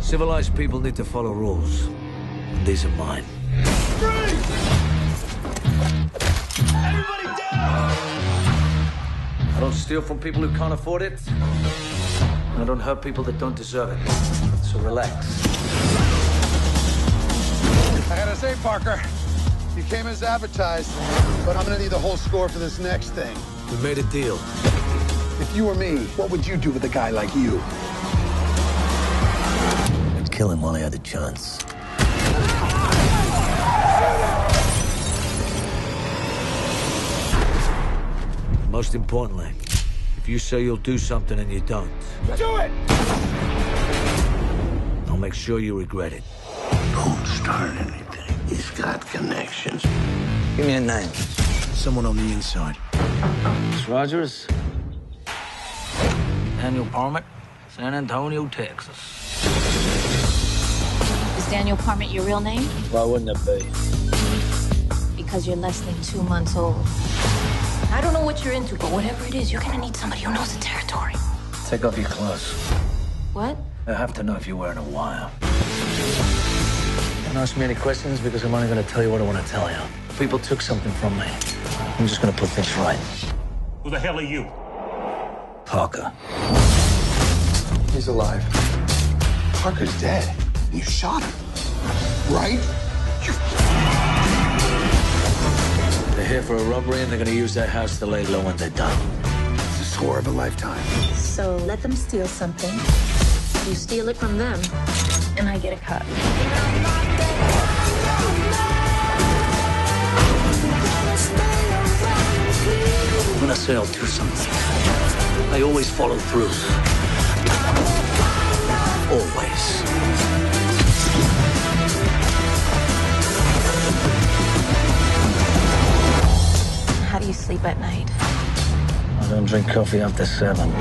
Civilized people need to follow rules. And these are mine. Freeze! Everybody down! I don't steal from people who can't afford it. I don't hurt people that don't deserve it. So relax. I gotta say, Parker, you came as advertised, but I'm gonna need the whole score for this next thing. We made a deal. If you were me, what would you do with a guy like you? I'd kill him while I had the chance. Most importantly, if you say you'll do something and you don't, Do it! I'll make sure you regret it. Don't start anything. He's got connections. Give me a name. Someone on the inside. Miss Rogers. Daniel Parment, San Antonio, Texas. Is Daniel Parment your real name? Why wouldn't it be? Because you're less than 2 months old. I don't know what you're into, but whatever it is, you're gonna need somebody who knows the territory. Take off your clothes. What? I have to know if you're wearing a wire. Don't ask me any questions because I'm only going to tell you what I want to tell you. People took something from me. I'm just going to put things right. Who the hell are you? Parker. He's alive. Parker's dead. You shot him. Right? They're here for a robbery and they're going to use that house to lay low when they're done. It's the score of a lifetime. So let them steal something. You steal it from them, and I get a cut. When I say I'll do something, I always follow through. Always. How do you sleep at night? I don't drink coffee after 7.